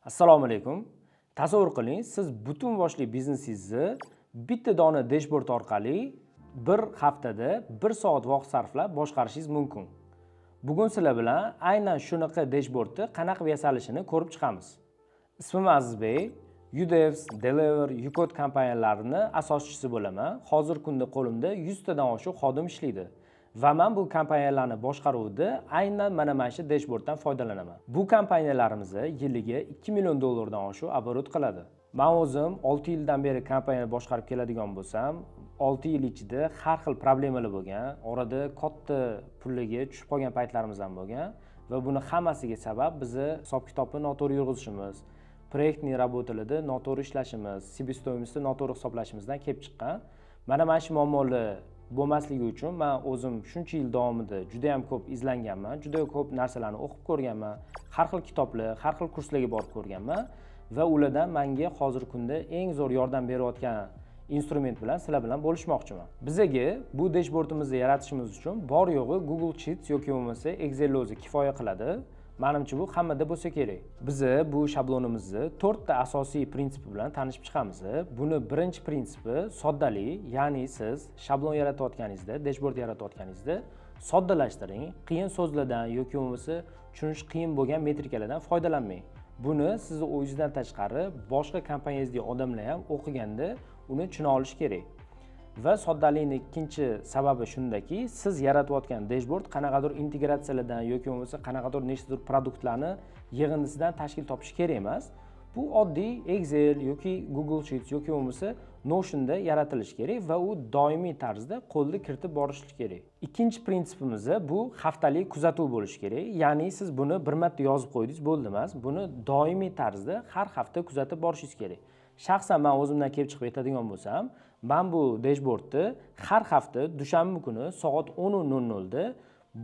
Assalomu alaykum. Tasavvur qiling, siz butun boshli biznesingizni bitta dona dashbord orqali bir haftada 1 soat vaqt sarflab boshqarishingiz mumkin. Bugun sizlar bilan aynan shunaqa dashbordni qanaqa yasalishini ko'rib chiqamiz. Ismim Azizbek, Udevs, Deliver, Ucode kompaniyalarining asoschisi bo'laman. Hozir kunda qo'limda 100 tadan oshiq xodim ishlaydi. Va men bu kompaniyalarni boshqaruvda aynan mana shu dashborddan foydalanaman. Bu kompaniyalarimiz yiliga 2 million dollardan oshiq оборот qiladi. Men o'zim 6 yildan beri kompaniyani boshqarib keladigan bo'lsam, 6 yil ichida har xil problemalar bo'lgan, orada katta pullarga tushib qolgan paytlarimiz ham bo'lgan va buni hammasiga sabab bizni hisob-kitobni noto'g'ri yurg'izishimiz, proyektning rabotalarida noto'g'ri ishlashimiz, себестоимостьni noto'g'ri hisoblashimizdan kelib chiqqan. Mana shu muammolar bo'lmasligi uchun men o'zim shuncha yil davomida juda ham ko'p izlanganman, juda ko'p narsalarni o'qib ko'rganman, har xil kitoblar, har xil kurslarga borib ko'rganman va ulardan menga hozirgi kunda eng zo'r yordam berayotgan instrument bilan sizlar bilan bo'lishmoqchiman. Bizaga bu dashbordimizni yaratishimiz uchun bor yo'g'i Google Sheets yoki bo'lmasa Excel o'zi kifoya qiladi. Menimcha bu hammada bo'lsa kerak. Biz bu shablonimizni 4 ta asosiy prinsipi bilan tanishib chiqamiz. Buni birinchi prinsipi soddalik, ya'ni siz shablon yaratayotganingizda, dashbord yaratayotganingizda soddalashtiring, qiyin so'zlardan yoki bo'lmasa tushunish qiyin bo'lgan metrikalardan foydalanmang. Buni sizni o'zingizdan tashqari boshqa kompaniyangizdagi odamlar ham o'qiganda uni tushuna olishi kerak. Va soddalikning ikkinchi sababi shundaki, siz yaratayotgan dashbord qanaqadir integratsiyalardan yoki bo'lmasa qanaqadir nechtadir produktlarni yig'indisidan tashkil topishi kerak emas. Bu oddiy Excel yoki Google Sheets yoki bo'lmasa Notion'da yaratilishi kerak va u doimiy tarzda qo'lda kiritib borish kerak. Ikkinchi prinsipimiz bu haftalik kuzatuv bo'lishi kerak. Ya'ni siz buni bir marta yozib qo'ydingiz bo'ldi emas. Buni doimiy tarzda har hafta kuzatib borishingiz kerak. Shaxsan men o'zimdan kelib chiqib aytadigan bo'lsam, men bu dashbordni har hafta dushanba kuni soat 10:00 da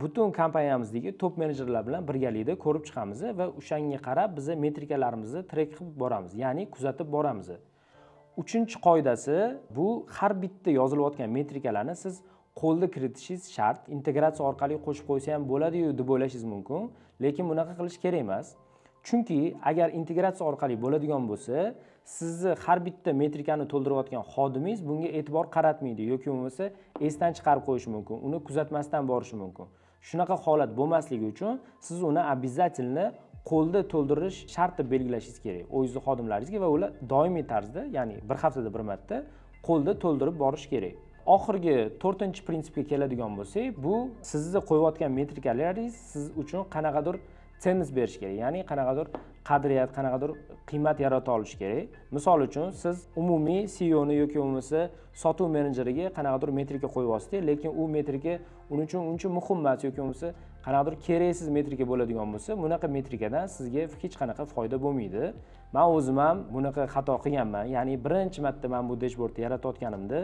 butun kompaniyamizdagi top menejerlar bilan birgalikda ko'rib chiqamiz va o'shanga qarab biz metrikalarimizni trek qilib boramiz, ya'ni kuzatib boramiz. Uchinchi qoidasi bu har bitta yozilayotgan metrikalarni siz qo'lda kiritishingiz shart. Integratsiya orqali qo'shib qo'ysa ham bo'ladi-yu deb o'ylashingiz mumkin, lekin bunaqa qilish kerak emas. Chunki agar integratsiya orqali bo'ladigan bo'lsa, sizni har bitta metrikani to'ldirayotgan xodimingiz bunga e'tibor qaratmaydi yoki bo'lmasa esdan chiqarib qo'yishi mumkin, uni kuzatmasdan borishi mumkin. Shunaqa holat bo'lmasligi uchun siz uni обязательно qo'lda to'ldirish shart deb belgilashingiz kerak o'zingizning xodimlaringizga va ular doimiy tarzda, ya'ni bir haftada bir marta qo'lda to'ldirib borish kerak. Oxirgi 4-prinsipga keladigan bo'lsak, bu sizni qo'yayotgan metrikalaringiz siz uchun qanaqadir tennis berish kerak, ya'ni qanaqadir qadriyat, qanaqadir qiymat yarata olish kerak. Misol uchun siz umumiy CEO ni yoki bo'lmasa sotuv menejeriga qanaqadir metrika qo'yib olsangiz, lekin u metrika uning uchun uncha muhim emas yoki bo'lmasa qanaqadir keraksiz metrika bo'ladigan bo'lsa, bunaqa metrikadan sizga hech qanaqa foyda bo'lmaydi. Men o'zim ham bunaqa xato qilganman. Ya'ni birinchi marta men bu dashbordni yaratayotganimda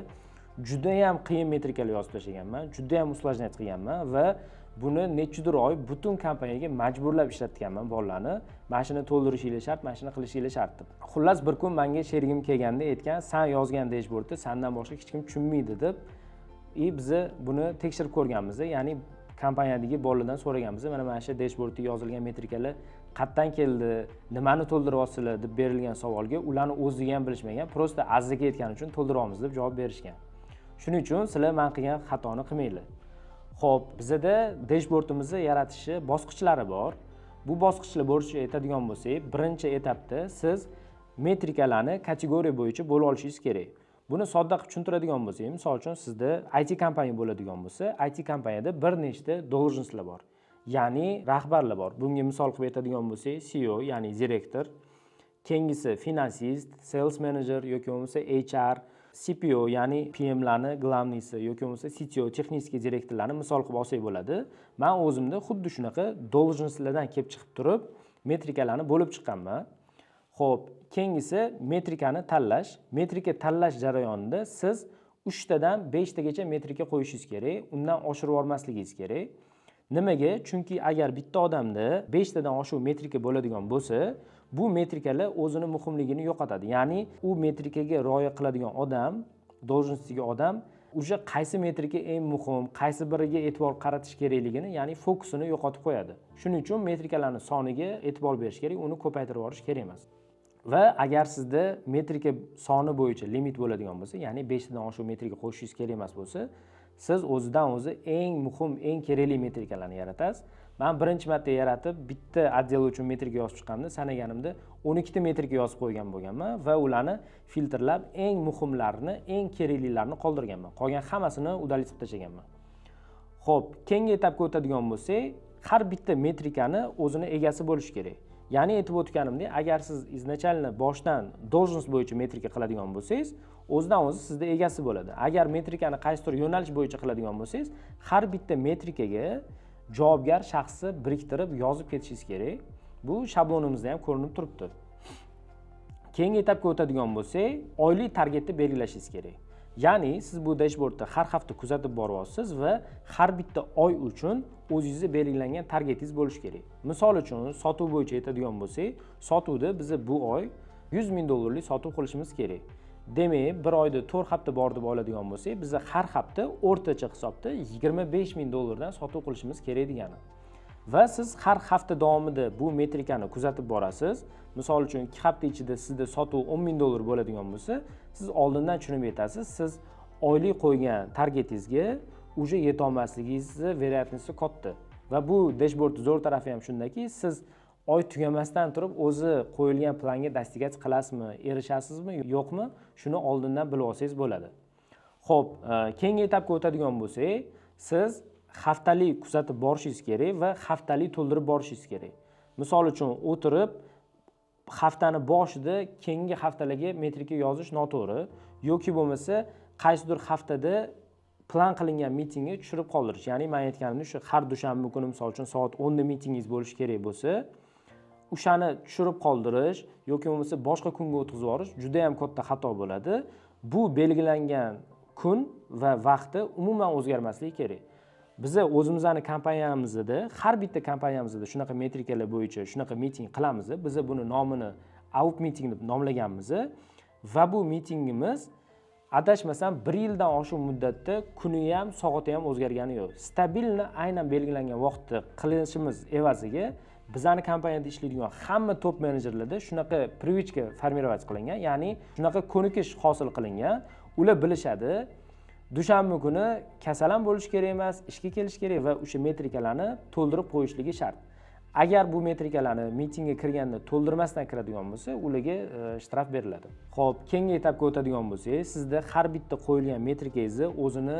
juda ham qiyin metrikalar yozib tashlaganman, juda ham usложнять qilganman va buni nechidir oy butun kompaniyaga majburlab ishlatganman bolalarni. Mana shuni to'ldirishinglar shart, mana shuni qilishinglar shart deb. Xullas bir kun menga sherigim kelganda aytgan, "Sen yozgan dashbordni sendan boshqa hech kim tushunmaydi" deb. Biz buni tekshirib ko'rganmiz, ya'ni kompaniyadagi bolalardan so'raganmiz, mana shu dashbordda yozilgan metrikalar qayerdan keldi, nimani to'ldiryapsizlar deb berilgan savolga ularni o'zligi ham bilishmagan, prosta azizga aytgani uchun to'ldiryapmiz deb javob berishgan. Shuning uchun sizlar men qilgan xatoni qilmanglar. Xo'p, bizda dashbordimizni yaratishi bosqichlari bor. Bu bosqichlar bo'lishiga aytadigan bo'lsak, birinchi etapda siz metrikalarni kategoriya bo'yicha bo'lib olishingiz kerak. Buni sodda qilib tushuntiradigan bo'lsak, misol uchun sizda IT kompaniya bo'ladigan bo'lsa, IT kompaniyada bir nechta должностьlar bor. Ya'ni rahbarlar bor. Bunga misol qilib aytadigan bo'lsak, CEO, ya'ni direktor, keyingisi finansist, sales manager yoki bo'lmasa HR, CPO, ya'ni PMlarni glavniysi yoki bo'lmasa CTO, texnik direktorlarni misol qilib olsak bo'ladi. Men o'zimda xuddi shunaqa должностьlardan kelib chiqib turib, metrikalarni bo'lib chiqqanman. Xo'p, keyingisi metrikani tanlash. Metrika tanlash jarayonida siz 3 tadan 5 tagacha metrika qo'yishingiz kerak, undan oshirib olmasligingiz kerak. Nimaga? Chunki agar bitta odamda 5 tadan oshiq metrika bo'ladigan bo'lsa, bu metrikalar o'zini muhimligini yo'qotadi. Ya'ni u metrikaga rioya qiladigan odam, должностьтagi odam o'sha qaysi metrika eng muhim, qaysi biriga e'tibor qaratish kerakligini, ya'ni fokusini yo'qotib qo'yadi. Shuning uchun metrikalarning soniga e'tibor berish kerak, uni ko'paytirib yuborish kerak emas. Va agar sizda metrika soni bo'yicha limit bo'ladigan bo'lsa, ya'ni 5 tadan oshiq metrika qo'shishingiz kerak emas bo'lsa, siz o'zidan o'zi eng muhim, eng kerakli metrikalarni yaratasiz. Men birinchi marta yaratib, bitta otdel uchun metrika yozib chiqqanimda, sanaganimda 12 ta metrika yozib qo'ygan bo'lganman va ularni filtrlab, eng muhimlarini, eng keraklilarini qoldirganman. Qolgan hammasini udalib tashlaganman. Xo'p, keyingi etapga o'tadigan bo'lsak, har bitta metrikani o'zini egasi bo'lishi kerak. Ya'ni aytib o'tganimdek, agar siz izначально boshdan должность bo'yicha metrika qiladigan bo'lsangiz, o'zidan o'zi sizda egasi bo'ladi. Agar metrikani qaysidir yo'nalish bo'yicha qiladigan bo'lsangiz, har bitta metrikaga javobgar shaxsni biriktirib yozib ketishingiz kerak. Bu shablonimizda ham ko'rinib turibdi. Keyingi etapga o'tadigan bo'lsak, oylik targetni belgilashingiz kerak. Ya'ni siz bu dashbordda har hafta kuzatib boryapsiz va har bitta oy uchun o'zingizga belgilangan targetingiz bo'lishi kerak. Misol uchun, sotuv bo'yicha aytadigan bo'lsak, sotuvda biz bu oy 100 ming dollarlik sotuv qilishimiz kerak. Demak, bir oyda 4 hafta bor deb oladigan bo'lsak, biz har hafta o'rtacha hisobda 25 ming dollardan sotuv qilishimiz kerak degani. Va siz har hafta davomida bu metrikani kuzatib borasiz. Misol uchun 2 hafta ichida sizda sotuv 10 ming dollar bo'ladigan bo'lsa, siz oldindan tushunib yetasiz, siz oylik qo'ygan targetingizga uje yeta olmasligingizni veriyatnisi katta. Va bu dashbord zo'r tarafi ham shundaki, siz oy tugamasdan turib o'zi qo'yilgan planga достигать qilasizmi, erishasizmi, yo'qmi, shuni oldindan bilib olsangiz bo'ladi. Xo'p, keyingi etapga o'tadigan bo'lsak, siz haftalik kuzatib borishingiz kerak va haftalik to'ldirib borishingiz kerak. Misol uchun o'tirib haftani boshida keyingi haftalarga metrika yozish noto'g'ri yoki bo'lmasa qaysidir haftada plan qilingan mitingni tushirib qoldirish. Ya'ni men aytganimdek, shu har dushanba kuni misol uchun soat 10 da mitingingiz bo'lishi kerak bo'lsa, o'shani tushirib qoldirish yoki bo'lmasa boshqa kunga o'tkazib yuborish juda ham katta xato bo'ladi. Bu belgilangan kun va vaqti umuman o'zgarmasligi kerak. Biz o'zimizning kompaniyamizda, har bitta kompaniyamizda shunaqa metrikalar bo'yicha shunaqa miting qilamiz. Biz buni nomini out meeting deb nomlaganmiz va bu mitingimiz adashmasam 1 yildan oshiq muddatda kuni ham, soati ham o'zgargani yo'q. Stabilni aynan belgilangan vaqtda qilishimiz evaziga bizning kompaniyada ishlaydigan hamma top menejerlarda shunaqa privichka formirovать qilingan, ya'ni shunaqa ko'nikish hosil qilingan. Ular bilishadi, dushanba kuni kasal ham bo'lish kerak emas, ishga kelish kerak va o'sha metrikalarni to'ldirib qo'yishligi shart. Agar bu metrikalarni mitingga kirganda to'ldirmasdan kiradigan bo'lsa, ularga shtraf beriladi. Xo'p, keyingi etapga o'tadigan bo'lsak, sizda har bitta qo'yilgan metrikangizni o'zini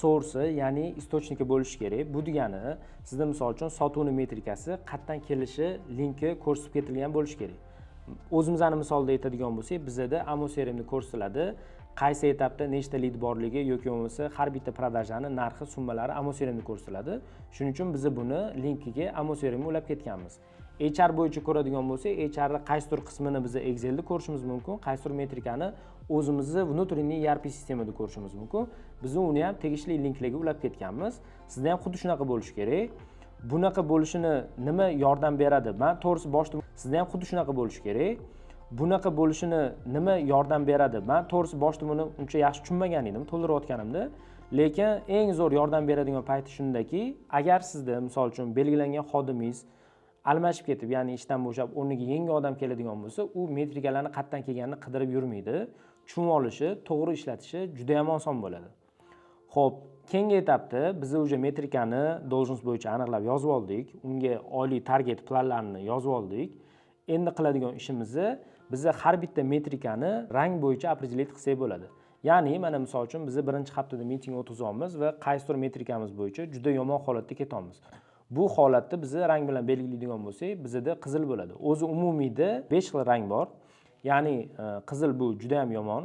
source, ya'ni istochnika bo'lishi kerak. Bu degani, sizda misol uchun sotuvning metrikasi qayerdan kelishi linki ko'rsatib ketilgan bo'lishi kerak. O'zimizning misolda aytadigan bo'lsak, bizda AmoCRM'da ko'rsatiladi, qaysi etapda nechta lead borligi yoki bo'lmasa har bitta продажаning narxi, summalari AmoCRMda ko'rsatiladi. Shuning uchun biz buni linkiga AmoCRMga ulab ketganmiz. HR bo'yicha ko'radigan bo'lsak, HRning qaysidir qismini biz Excelda ko'rishimiz mumkin, qaysidir metrikani o'zimizni внутренний ERP sistemada ko'rishimiz mumkin. Biz uni ham tegishli linklarga ulab ketganmiz. Sizda ham xuddi shunaqa bo'lishi kerak. Bunaqa bo'lishini nima yordam beradi? Men to'g'risi boshda sizda ham xuddi shunaqa bo'lishi kerak. Bunaqa bo'lishini nima yordam beradi? Men to'g'risi boshda buni uncha yaxshi tushunmagan edim to'ldirayotganimda, lekin eng zo'r yordam beradigan payti shundaki, agar sizda misol uchun belgilangan xodimingiz almashib ketib, ya'ni ishdan bo'shab, o'rniga yangi odam keladigan bo'lsa, u metrikalarni qayerdan kelganini qidirib yurmaydi. Tushunib olishi, to'g'ri ishlatishi juda ham oson bo'ladi. Xo'p, keyingi etapda biz o'sha metrikani должность bo'yicha aniqlab yozib oldik, unga oylik target planlarini yozib oldik. Endi qiladigan ishimizni biz har bitta metrikani rang bo'yicha определить qilsak bo'ladi. Ya'ni mana misol uchun biz birinchi haftada miting o'tkazamiz va qaysidir metrikamiz bo'yicha juda yomon holatda ketamiz. Bu holatda biz rang bilan belgilaydigan bo'lsak, bizda qizil bo'ladi. O'zi umumiyda 5 xil rang bor. Ya'ni qizil bu juda ham yomon.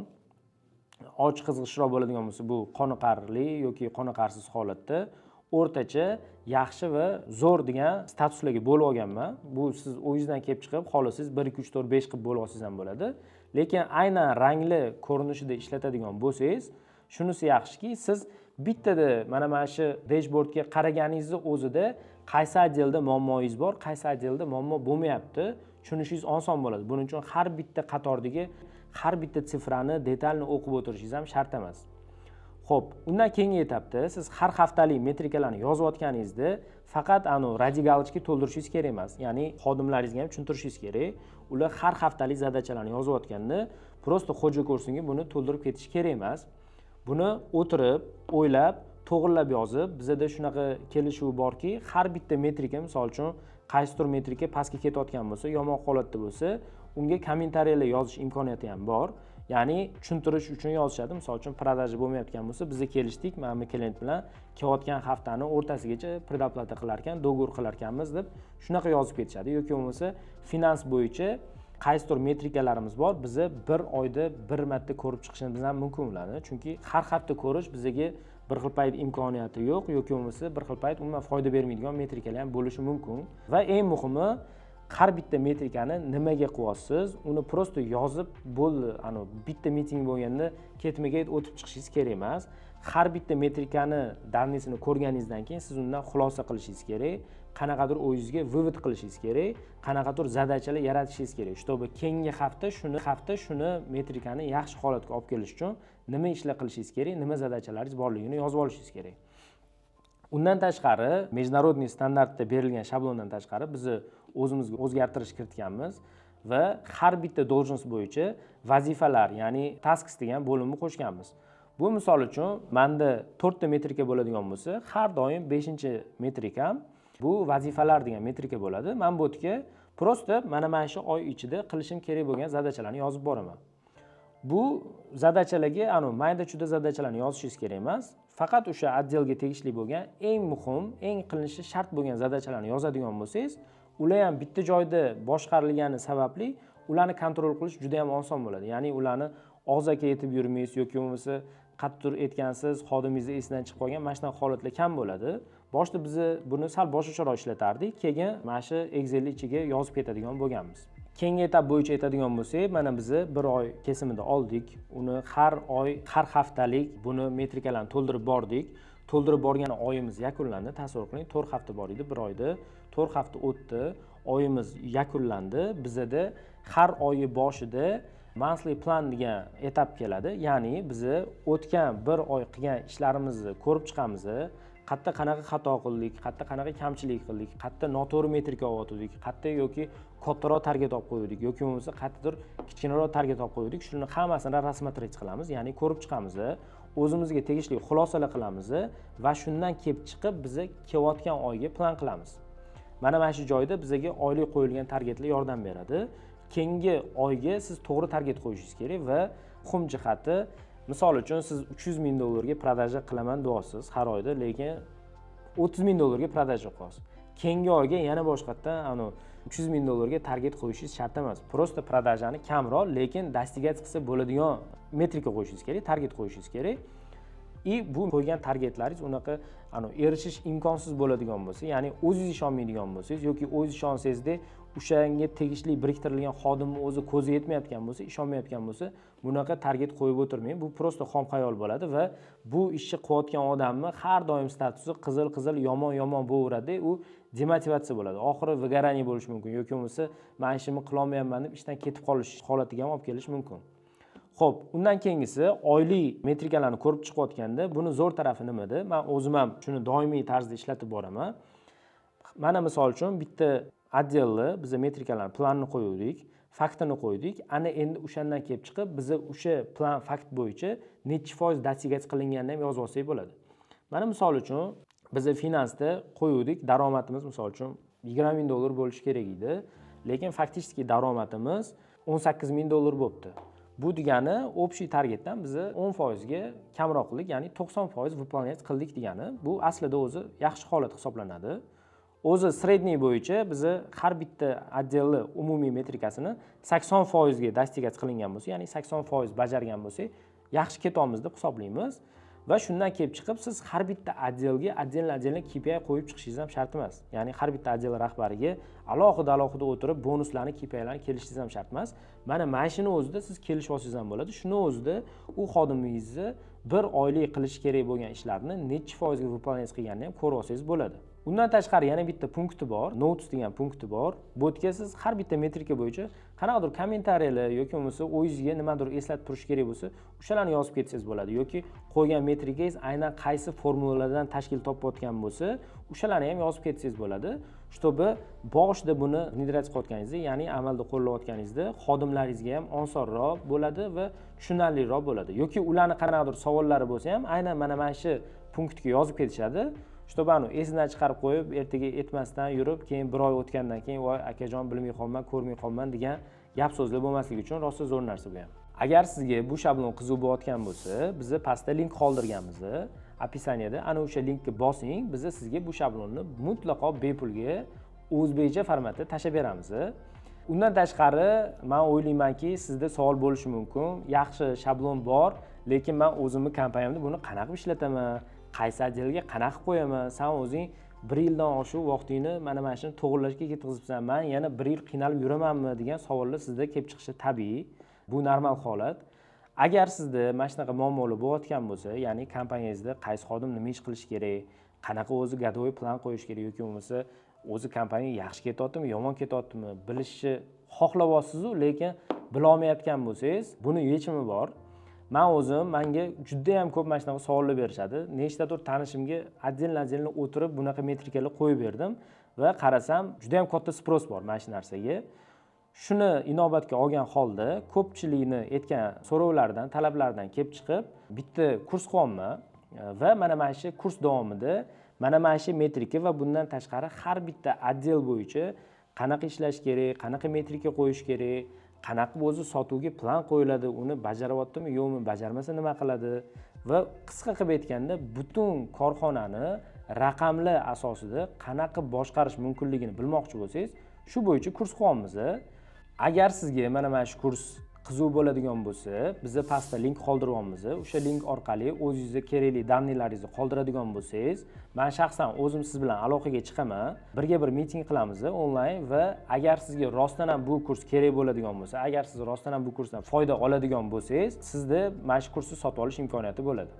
Ochiq qizg'ishroq bo'ladigan bo'lsa, bu qoniqarli yoki qoniqarsiz holatda. O'rtacha, yaxshi va zo'r degan statuslarga bo'lib olganman. Bu siz o'yingizdan kelib chiqib, xohlasangiz 1 2 3 4 5 qilib bo'lib olsangiz ham bo'ladi. Lekin aynan rangli ko'rinishida ishlatadigan bo'lsangiz, shunisi yaxshiki, siz bittada mana shu dashbordga qaraganingizni o'zida qaysi otdelda muammoingiz bor, qaysi otdelda muammo bo'lmayapti, tushunishingiz oson bo'ladi. Buning uchun har bitta qatordagi har bitta sifrani detalni o'qib o'tirishingiz ham shart emas. Xo'p, undan keyingi etapda siz har haftalik metrikalarni yozayotganingizda faqat radigalочка to'ldirishingiz kerak emas. Ya'ni xodimlaringizga ham tushuntirishingiz kerak. Ular har haftalik zadachalarni yozayotganda prosta xo'ja ko'rsinga buni to'ldirib ketish kerak emas. Buni o'tirib, o'ylab, to'g'rilab yozib, bizda shunaqa kelishuv borki, har bitta metrika, misol uchun, qaysidir metrika pastga ketayotgan bo'lsa, yomon holatda bo'lsa, unga kommentariyalar yozish imkoniyati ham bor. Ya'ni tushuntirish uchun yozishadi. Misol uchun, продажа bo'lmayotgan bo'lsa, biz kelishdik, mana bu klient bilan kelayotgan haftani o'rtasigacha predoplata qilar ekan, dogovor qilar ekanmiz deb shunaqa yozib ketishadi. Yoki bo'lmasa, finans bo'yicha qaysidir metrikalarimiz bor, bizni bir oyda bir marta ko'rib chiqishimiz ham mumkin bo'ladi. Chunki har hafta ko'rish bizga bir xil payt imkoniyati yo'q, yoki bo'lmasa bir xil payt umuman foyda bermaydigan metrikalar ham bo'lishi mumkin. Va eng muhimi, har bitta metrikani nimaga qilyapsiz, uni prosta yozib bo'ldi. Bitta miting bo'lganda ketma-ket o'tib chiqishingiz kerak emas. Har bitta metrikani davnisini ko'rganingizdan keyin siz undan xulosa qilishingiz kerak. Qanaqadir o'zingizga vivod qilishingiz kerak, qanaqadir zadachalar yaratishingiz kerak. Shtobe keyingi hafta shuni metrikani yaxshi holatga olib kelish uchun nima ishlar qilishingiz kerak, nima zadachalaringiz borligini yozib olishingiz kerak. Undan tashqari, международный standartda berilgan shablondan tashqari biz o'zimizga o'zgartirish kiritganmiz va har bitta должность bo'yicha vazifalar, ya'ni tasks degan bo'limni qo'shganmiz. Bu misol uchun, menda 4 ta metrika bo'ladigan bo'lsa, har doim 5-metrikam bu vazifalar degan metrika bo'ladi. Men bu yerga prosta mana shu oy ichida qilishim kerak bo'lgan zadachalarni yozib boraman. Bu zadachalarga, mayda-chuda zadachalarni yozishingiz kerak emas. Faqat o'sha отделga tegishli bo'lgan eng muhim, eng qilinishi shart bo'lgan zadachalarni yozadigan bo'lsangiz, ular ham bitta joyda boshqarilgani sababli ularni kontrol qilish juda ham oson bo'ladi. Ya'ni ularni og'zaki etib yurmaysiz yoki bo'lmasa qattiq etgansiz, xodimingizni esidan chiqib qolgan, mana shunday holatlar kam bo'ladi. Boshda biz buni sal boshqacharoq ishlatardik, keyin mana shu Excel ichiga yozib ketadigan bo'lganmiz. Keyingi etap bo'yicha aytadigan bo'lsak, mana biz bir oy kesimida oldik. Uni har oy, har haftalik buni metrikalarni to'ldirib bordik. To'ldirib borgan oyimiz yakunlandi. Tasavvur qiling, 4 hafta bor edi bir oyda. 4 hafta o'tdi, oyimiz yakunlandi. Bizda har oyi boshida monthly plan degan etap keladi. Ya'ni biz o'tgan bir oy qilgan ishlarimizni ko'rib chiqamiz. Qayerda qanaqa xato qildik, qayerda qanaqa kamchilik qildik, qayerda noto'g'ri metrika oldik, qayerda yoki kattaroq target olib qo'ydik yoki bo'lmasa qayerdadir kichkinaroq target olib qo'ydik. Shuni hammasini rasmatrik qilamiz, ya'ni ko'rib chiqamiz. O'zimizga tegishli xulosalar qilamiz va shundan kelib chiqib biz kelayotgan oyga plan qilamiz. Mana shu joyda bizga oylik qo'yilgan targetlar yordam beradi. Keyingi oyga siz to'g'ri target qo'yishingiz kerak va muhim jihati, misol uchun siz 300 ming dollarga продажа qilaman deyapsiz har oyda, lekin 30 ming dollarga продажа qilyapsiz. Keyingi oyga yana boshqatdan 300 ming dollarga target qo'yishingiz shart emas. Prosta продажani kamroq, lekin достигать qilsa bo'ladigan metrika qo'yishingiz kerak, target qo'yishingiz kerak. Bu qo'ygan targetlaringiz unaqa erishish imkonsiz bo'ladigan bo'lsa, ya'ni o'zingiz ishonmaydigan bo'lsangiz yoki o'zingiz ishonsangizda o'shanga tegishli biriktirilgan xodimni o'zi ko'zi yetmayotgan bo'lsa, ishonmayotgan bo'lsa, bunaqa target qo'yib o'tirmang. Bu prosta xom xayol bo'ladi va bu ishni qilayotgan odamni har doim statusi qizil yomon bo'laveradi. U demotivatsiya bo'ladi. Oxiri выгорание bo'lishi mumkin yoki bo'lmasa men ishimni qila olmayapman deb ishdan ketib qolish holatiga ham olib kelish mumkin. Xo'p, undan keyingisi oylik metrikalarni ko'rib chiqayotganda buni zo'r tarafi nimada? Men o'zim ham shuni doimiy tarzda ishlatib boraman. Mana misol uchun bitta отделni biz metrikalarni planni qo'ydik, faktini qo'ydik. Ana endi o'shandan kelib chiqib biz o'sha plan fakt bo'yicha necha foiz достигать qilinganini ham yozib olsak bo'ladi. Mana misol uchun biz finansda qo'ydik, daromadimiz misol uchun 20 ming dollar bo'lishi kerak edi, lekin faktik daromadimiz 18 ming dollar bo'libdi. Bu degani общий targetdan biz 10% ga kamroq qildik, ya'ni 90% выполнять qildik degani. Bu aslida o'zi yaxshi holat hisoblanadi. O'zi средний bo'yicha biz har bitta отделni umumiy metrikasini 80% ga достигать qilingan bo'lsa, ya'ni 80% bajargan bo'lsak, yaxshi ketamiz deb hisoblaymiz. Va shundan kelib chiqib siz har bitta отделga отдельно KPI qo'yib chiqishingiz ham shart emas. Ya'ni har bitta отдел rahbariga alohida o'tirib bonuslarni, KPIlarni kelishingiz ham shart emas. Mana shuni o'zida siz kelishingiz ham bo'ladi. Shuni o'zida u xodimingizni bir oylik qilish kerak bo'lgan ishlarni necha foizga выполнять qilganini ham ko'rib olsangiz bo'ladi. Undan tashqari yana bitta punkti bor, notes degan punkti bor. Bu yerga siz har bitta metrika bo'yicha qanaqadir kommentariyalar yoki bo'lmasa o'zingizga nimadir eslatib turish kerak bo'lsa, o'shalarni yozib ketsangiz bo'ladi yoki qo'ygan metrikangiz aynan qaysi formulalardan tashkil topayotgan bo'lsa, o'shalarni ham yozib ketsangiz bo'ladi. Чтобы boshida buni внедрять qilayotganingizda, ya'ni amalda qo'llayotganingizda xodimlaringizga ham osonroq bo'ladi va tushunarliroq bo'ladi. Yoki ularning qanaqadir savollari bo'lsa ham aynan mana shu punktga yozib ketishadi. Чтобы esidan chiqarib qo'yib, ertaga etmasdan yurib, keyin bir oy o'tgandan keyin voy akajon bilmay qolman, ko'rmay qolman degan gap so'zlar bo'lmasligi uchun rosa zo'r narsa bu ham. Agar sizga bu shablon qiziq bo'layotgan bo'lsa, biz pastda link qoldirganmiz. Описаниеda ana o'sha linkka bosing, biz sizga bu shablonni mutlaqo bepulga o'zbekcha formatda tashlab beramiz. Undan tashqari, men o'ylaymanki, sizda savol bo'lishi mumkin. Yaxshi shablon bor, lekin men o'zimning kompaniyamda buni qanaqa ishlataman? Qaysi отделga qanaqa qo'yaman? Sen o'zing 1 yildan oshiq vaqtingni mana shuni to'g'rilashga ketkazibsan. Men yana 1 yil qiynalib yuramanmi degan savollar sizda kelib chiqishi tabiiy. Bu normal holat. Agar sizda mana shunaqa muammolar bo'layotgan bo'lsa, ya'ni kompaniyangizda qaysi xodim nima ish qilish kerak, qanaqa o'zi gadovoy plan qo'yish kerak yoki bo'lmasa o'zi kompaniya yaxshi ketyaptimi, yomon ketyaptimi, bilishni xohlayapsiz-ku, lekin bila olmayotgan bo'lsangiz, buni yechimi bor. Men o'zim menga juda ham ko'p mana shunaqa savollar berishadi. Nechtadir tanishimga отдельно o'tirib bunaqa metrikalar qo'yib berdim va qarasam juda ham katta sпрос bor mana shu narsaga. Shuni inobatga olgan holda ko'pchilikni aytgan so'rovlardan, talablardan kelib chiqib bitta kurs qilyapman va mana shu kurs davomida mana shu metrika va bundan tashqari har bitta отдел bo'yicha qanaqa ishlash kerak, qanaqa metrika qo'yish kerak, qanaqa o'zi sotuvga plan qo'yiladi, uni bajaryaptimi yo'qmi, bajarmasa nima qiladi va qisqa qilib aytganda butun korxonani raqamlar asosida qanaqa boshqarish mumkinligini bilmoqchi bo'lsangiz, shu bo'yicha kurs qilyapmiz. Agar sizga mana shu kurs qiziq bo'ladigan bo'lsa, biz pastda link qoldiryapmiz. O'sha link orqali o'zingizga kerakli danlilaringizni qoldiradigan bo'lsangiz, men shaxsan o'zim siz bilan aloqaga chiqaman. Birga bir miting qilamiz onlayn va agar sizga rostdan ham bu kurs kerak bo'ladigan bo'lsa, agar siz rostdan ham bu kursdan foyda oladigan bo'lsangiz, sizda mana shu kursni sotib olish imkoniyati bo'ladi.